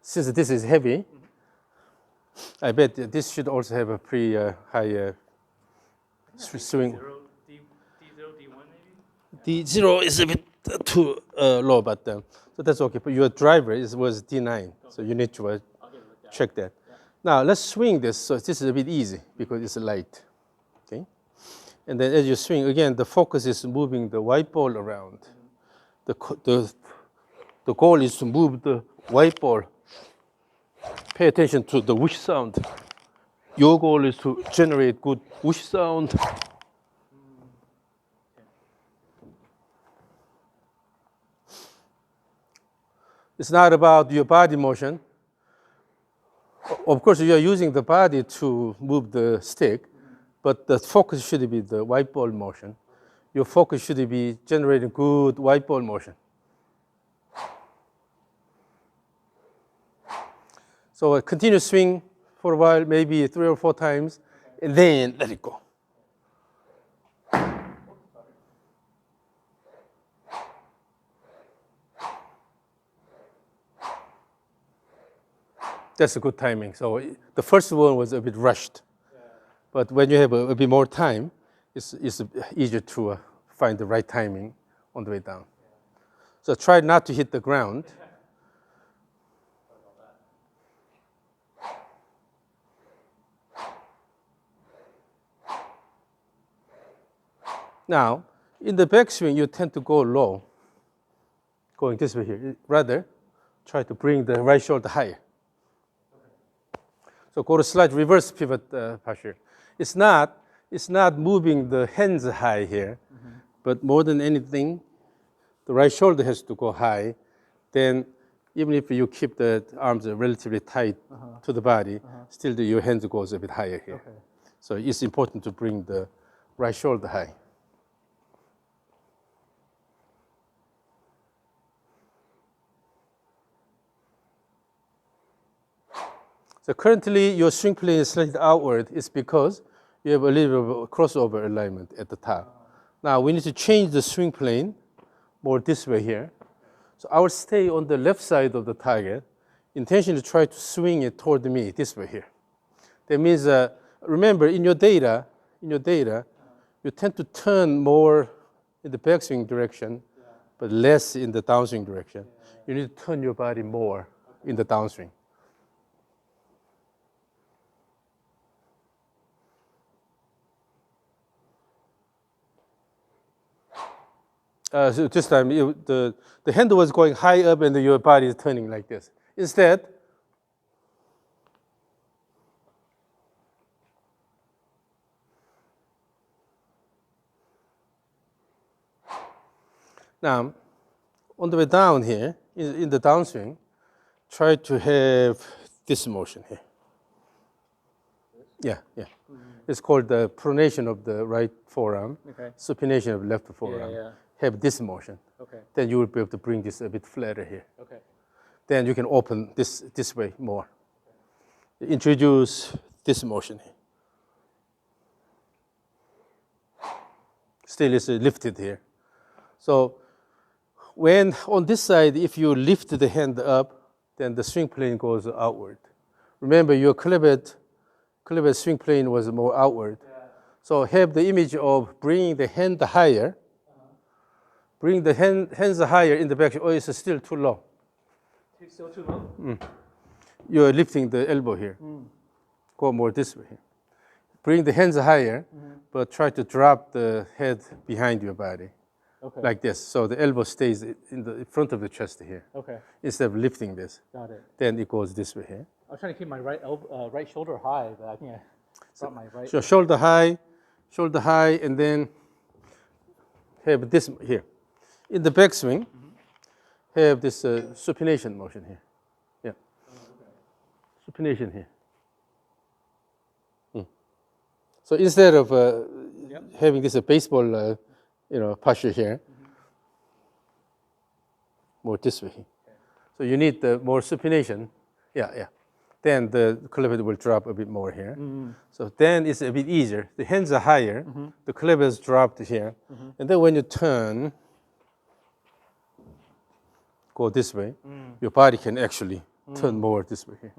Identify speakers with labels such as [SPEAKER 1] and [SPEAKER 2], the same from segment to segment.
[SPEAKER 1] since this is heavy, I bet this should also have a pretty high swing.
[SPEAKER 2] D0, D1 maybe?
[SPEAKER 1] D0 is a bit too low, but so that's okay. But your driver was D9, so you need to check that. Yeah. Now let's swing this. So this is a bit easy because it's light. Okay, and then as you swing again, the focus is moving the white ball around. The goal is to move the white ball. Pay attention to the whoosh sound. Your goal is to generate good whoosh sound. It's not about your body motion. Of course, you are using the body to move the stick, but the focus should be the white ball motion. Your focus should be generating good white ball motion. So continue swing for a while, maybe 3 or 4 times, and then let it go. That's a good timing. So the first one was a bit rushed, but when you have a bit more time, it's easier to find the right timing on the way down. So try not to hit the ground. Now, in the backswing, you tend to go low, going this way here. Rather, try to bring the right shoulder higher. So go to slight reverse pivot posture. It's not moving the hands high here, but more than anything, the right shoulder has to go high. Then, even if you keep the arms relatively tight to the body, still your hands goes a bit higher here. Okay. So it's important to bring the right shoulder high. So currently, your swing plane is slightly outward. It's because you have a little bit of crossover alignment at the top. Now, we need to change the swing plane more this way here. So I will stay on the left side of the target, intentionally try to swing it toward me this way here. That means, remember, in your data, you tend to turn more in the backswing direction, but less in the downswing direction. You need to turn your body more in the downswing. So this time, the handle was going high up and your body is turning like this. Instead, now, on the way down here, in the downswing, try to have this motion here. Yeah. It's called the pronation of the right forearm, supination of left forearm. Have this motion. Then you will be able to bring this a bit flatter here. Then you can open this way more. Introduce this motion here. Still is lifted here. So when on this side, if you lift the hand up, then the swing plane goes outward. Remember, your cleavage swing plane was more outward. So have the image of bringing the hand higher. Bring the hands higher in the back. Oh, it's still too low.
[SPEAKER 2] It's still too low?
[SPEAKER 1] You're lifting the elbow here. Go more this way. Bring the hands higher, but try to drop the head behind your body. Like this. So the elbow stays in the front of the chest here. Instead of lifting this.
[SPEAKER 2] Got it.
[SPEAKER 1] Then it goes this way here.
[SPEAKER 2] I was trying to keep my right shoulder high, but I think I brought my right.
[SPEAKER 1] So shoulder high, and then have this here. In the backswing, have this supination motion here. Yeah. Supination here. So instead of having this baseball, posture here, more this way. So you need the more supination. Yeah. Then the cleavage will drop a bit more here. So then it's a bit easier. The hands are higher. The cleavage is dropped here. And then when you turn, go this way, your body can actually turn more this way here.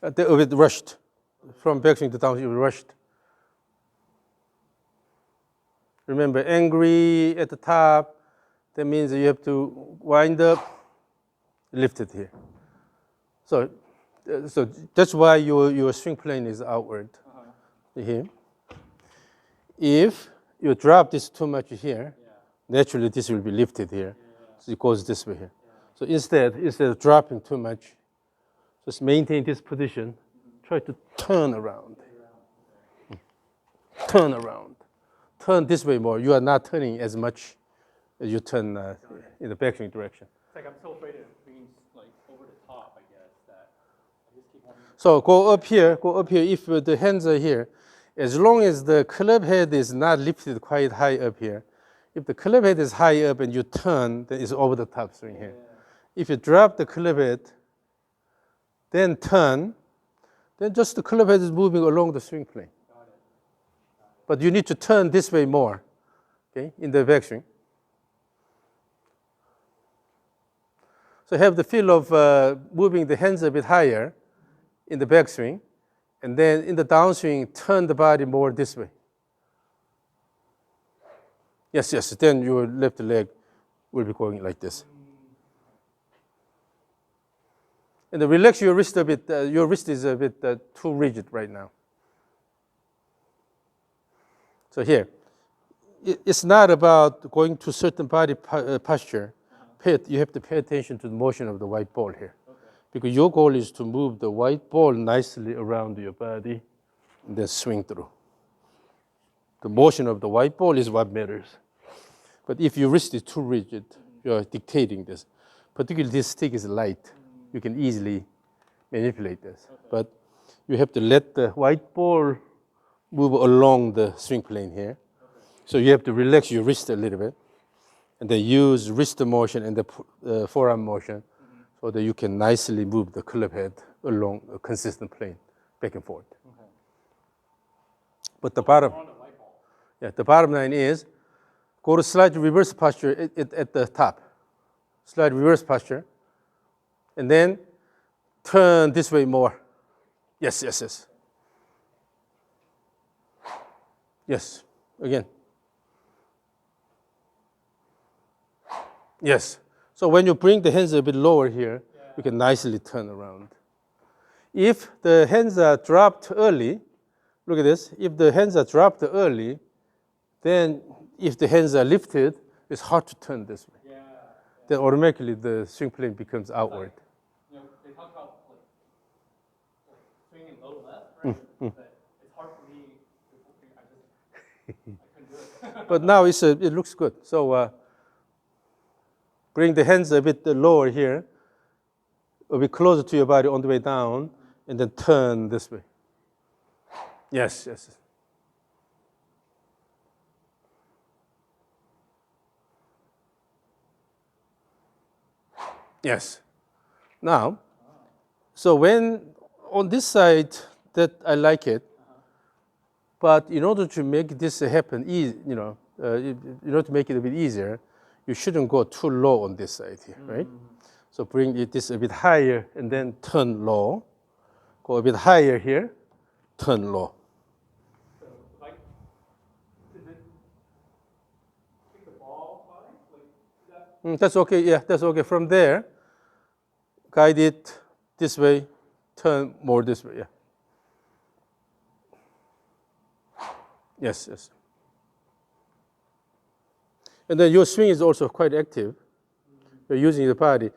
[SPEAKER 1] A bit rushed. From backswing to downswing, you rushed. Remember, angry at the top, that means you have to wind up, lift it here. So that's why your swing plane is outward here. If you drop this too much here, naturally this will be lifted here. So it goes this way here. So instead of dropping too much, just maintain this position. Try to turn around. Turn around. Turn this way more. You are not turning as much as you turn in the backswing direction.
[SPEAKER 2] It's like I'm so afraid of being like over the top, I guess, that I just keep on.
[SPEAKER 1] So go up here. If the hands are here, as long as the club head is not lifted quite high up here, if the club head is high up and you turn, then it's over the top swing here. If you drop the club head, then turn, then just the club head is moving along the swing plane. But you need to turn this way more, okay, in the backswing. So have the feel of moving the hands a bit higher in the backswing, and then in the downswing, turn the body more this way. Yes, then your left leg will be going like this. And relax your wrist a bit. Your wrist is a bit too rigid right now. So here, it's not about going to certain body posture. You have to pay attention to the motion of the white ball here. Because your goal is to move the white ball nicely around your body and then swing through. The motion of the white ball is what matters. But if your wrist is too rigid, you're dictating this. Particularly this stick is light. You can easily manipulate this. But you have to let the white ball move along the swing plane here. So you have to relax your wrist a little bit and then use wrist motion and the forearm motion so that you can nicely move the club head along a consistent plane, back and forth. But the bottom line is go to slight reverse posture at the top. Slight reverse posture. And then turn this way more. Yes. Yes, again. Yes. So when you bring the hands a bit lower here, you can nicely turn around. If the hands are dropped early, look at this. If the hands are dropped early, then if the hands are lifted, it's hard to turn this way. Then automatically the swing plane becomes outward.
[SPEAKER 2] They talk about like swinging low left, right? But it's hard for me. I couldn't do it.
[SPEAKER 1] But now it looks good. So bring the hands a bit lower here, a bit closer to your body on the way down, and then turn this way. Yes. Yes. Now, so when on this side, that I like it, but in order to make this happen, in order to make it a bit easier, you shouldn't go too low on this side here, right? So bring this a bit higher and then turn low. Go a bit higher here, turn low.
[SPEAKER 2] So like, is it kick the ball fine? Like that?
[SPEAKER 1] That's okay. Yeah, that's okay. From there, guide it this way, turn more this way. Yeah. Yes. And then your swing is also quite active. You're using the body.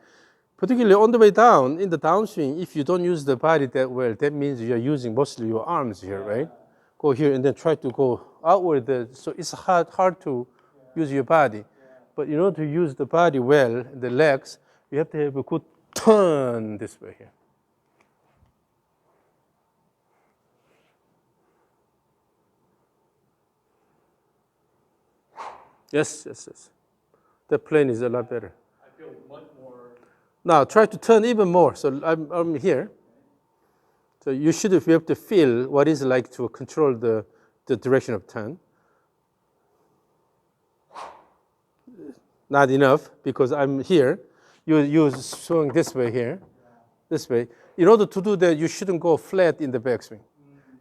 [SPEAKER 1] Particularly on the way down, in the downswing, if you don't use the body that well, that means you're using mostly your arms here, right? Go here and then try to go outward. So it's hard to use your body. But in order to use the body well, the legs, you have to have a good turn this way here. Yes. The plane is a lot better.
[SPEAKER 2] I feel much more
[SPEAKER 1] Now try to turn even more. So I'm here. So you should be able to feel what it's like to control the direction of turn. Not enough because I'm here. You're swing this way here, this way. In order to do that, you shouldn't go flat in the backswing.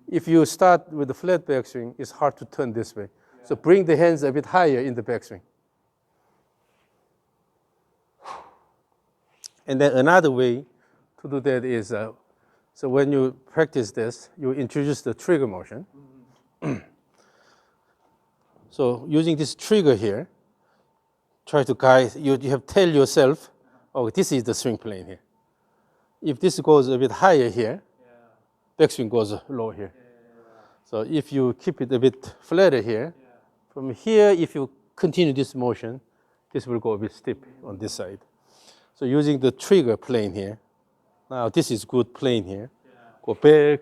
[SPEAKER 1] If you start with the flat backswing, it's hard to turn this way. So bring the hands a bit higher in the backswing. And then another way to do that is, so when you practice this, you introduce the trigger motion. So using this trigger here, try to guide, you have to tell yourself, oh, this is the swing plane here. If this goes a bit higher here, backswing goes low here. So if you keep it a bit flatter here, from here, if you continue this motion, this will go a bit steep on this side. So using the trigger plane here, now this is good plane here. Go back,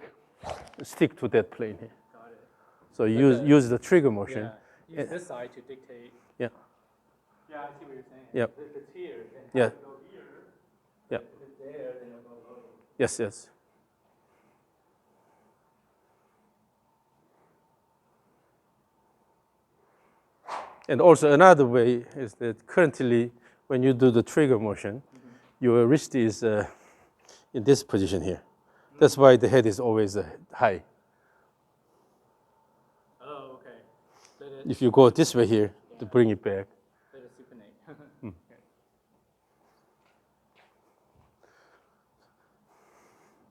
[SPEAKER 1] stick to that plane here.
[SPEAKER 2] Got it.
[SPEAKER 1] So use the trigger motion.
[SPEAKER 2] Use this side to dictate.
[SPEAKER 1] Yeah.
[SPEAKER 2] Yeah, I see what you're saying.
[SPEAKER 1] Yep.
[SPEAKER 2] If it's here, then
[SPEAKER 1] Yeah.
[SPEAKER 2] have to go here.
[SPEAKER 1] Yeah.
[SPEAKER 2] If it's there, then it'll go low.
[SPEAKER 1] Yes, yes. And also another way is that currently when you do the trigger motion, your wrist is in this position here. That's why the head is always high.
[SPEAKER 2] Oh, okay. Let it,
[SPEAKER 1] If you go this way here to bring it back.
[SPEAKER 2] let it supinate.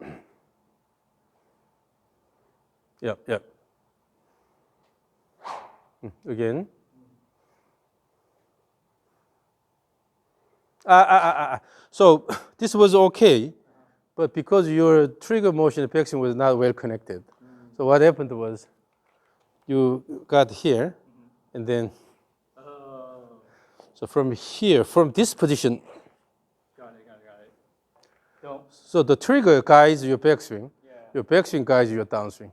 [SPEAKER 2] Okay.
[SPEAKER 1] Yep, yep. Again. So this was okay, but because your trigger motion backswing was not well connected. So what happened was you got here, and then,
[SPEAKER 2] Oh,
[SPEAKER 1] so from here, from this position,
[SPEAKER 2] got it. Don't.
[SPEAKER 1] so the trigger guides your backswing,
[SPEAKER 2] Yeah.
[SPEAKER 1] your backswing guides your downswing.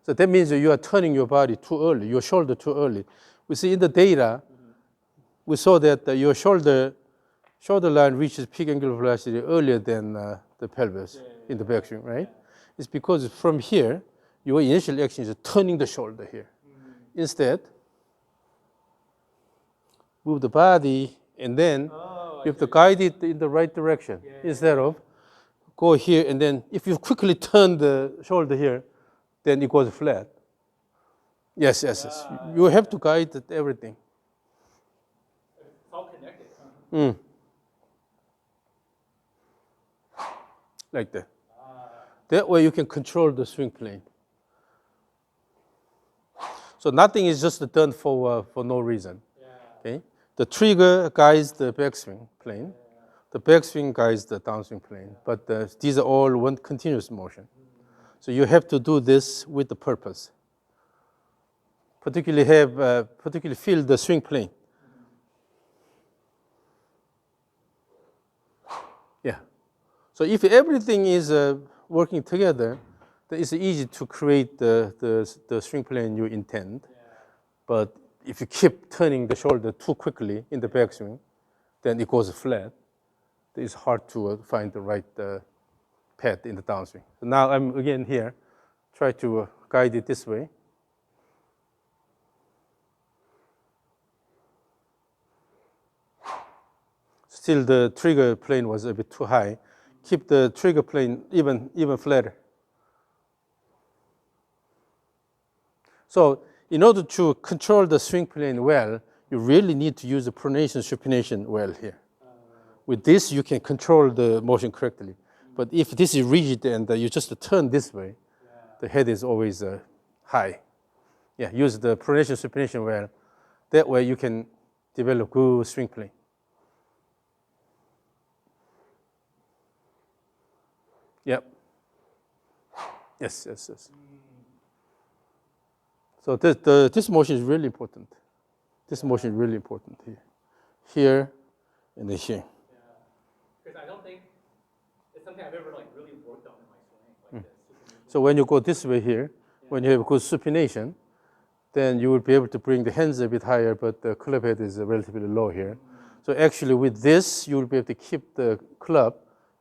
[SPEAKER 1] So that means that you are turning your body too early, your shoulder too early. We see in the data, we saw that your shoulder line reaches peak angular velocity earlier than the pelvis in the backswing, right? It's because from here, your initial action is turning the shoulder here. Instead, move the body, and then you have to guide it in the right direction. Instead of go here, and then if you quickly turn the shoulder here, then it goes flat. Yes, yes, yes. You have to guide everything.
[SPEAKER 2] It's all connected. Huh?
[SPEAKER 1] Like that. That way you can control the swing plane. So nothing is just done for no reason. Okay? The trigger guides the backswing plane. The backswing guides the downswing plane. But these are all one continuous motion. So you have to do this with the purpose. Particularly feel the swing plane. Yeah. So if everything is working together, then it's easy to create the swing plane you intend. But if you keep turning the shoulder too quickly in the backswing, then it goes flat. It's hard to find the right path in the downswing. So now I'm again here, try to guide it this way. Still the trigger plane was a bit too high. Keep the trigger plane even flatter. So in order to control the swing plane well, you really need to use the pronation supination well here. With this, you can control the motion correctly. But if this is rigid and you just turn this way, the head is always high. Yeah, use the pronation supination well. That way you can develop good swing plane. Yep. Yes, yes, yes. So this motion is really important. This motion is really important here. Here and then here.
[SPEAKER 2] Because I don't think it's something I've ever like really worked on in my swing like this.
[SPEAKER 1] So when you go this way here, when you have good supination, then you will be able to bring the hands a bit higher, but the club head is relatively low here. So actually with this, you will be able to keep the club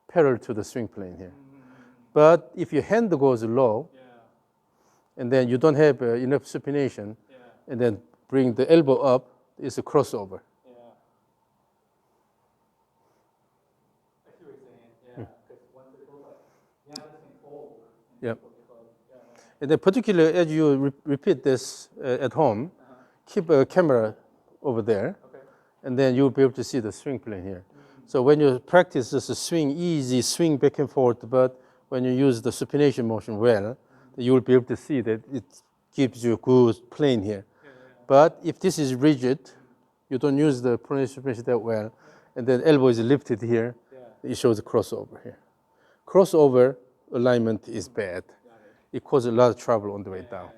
[SPEAKER 1] parallel to the swing plane here. But if your hand goes low, and then you don't have enough supination, and then bring the elbow up, it's a crossover.
[SPEAKER 2] Yeah. I see what you're saying. Yeah. Because once it goes like, you have this thing forward.
[SPEAKER 1] Yep.
[SPEAKER 2] Yeah.
[SPEAKER 1] And then particularly as you repeat this at home, keep a camera over there,
[SPEAKER 2] Okay.
[SPEAKER 1] and then you'll be able to see the swing plane here. So when you practice just a swing, easy swing back and forth, but when you use the supination motion well, you will be able to see that it gives you a good plane here. But if this is rigid, you don't use the pronation supination that well, and then elbow is lifted here, it shows a crossover here. Crossover alignment is bad. It causes a lot of trouble on the way down.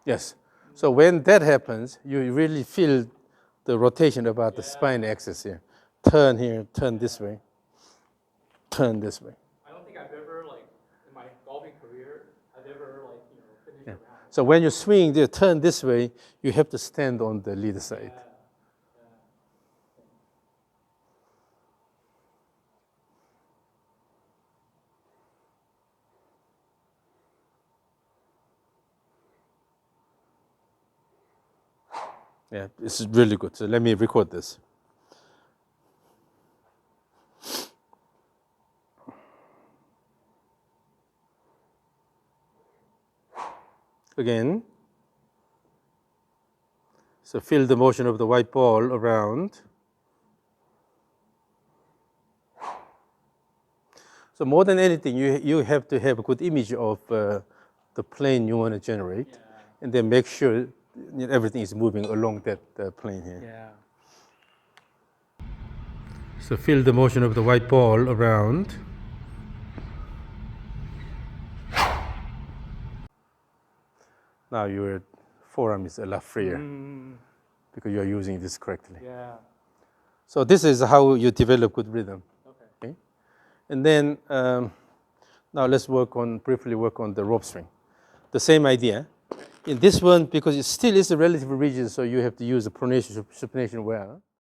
[SPEAKER 1] Yes. So when that happens, you really feel the rotation about the spine axis here. Turn here, turn this way, turn this way.
[SPEAKER 2] I don't think I've ever, like, in my golfing career, I've ever, like, finished a round.
[SPEAKER 1] So when you swing, you turn this way, you have to stand on the lead side. Yeah, this is really good. So let me record this. Again. So feel the motion of the white ball around. So more than anything, you have to have a good image of the plane you want to generate, and then make sure everything is moving along that plane here.
[SPEAKER 2] Yeah.
[SPEAKER 1] So feel the motion of the white ball around. Now your forearm is a lot freer because you are using this correctly.
[SPEAKER 2] Yeah.
[SPEAKER 1] So this is how you develop good rhythm.
[SPEAKER 2] Okay.
[SPEAKER 1] And then now let's briefly work on the rope swing. The same idea. In this one, because it still is a relatively rigid, so you have to use the pronation supination well.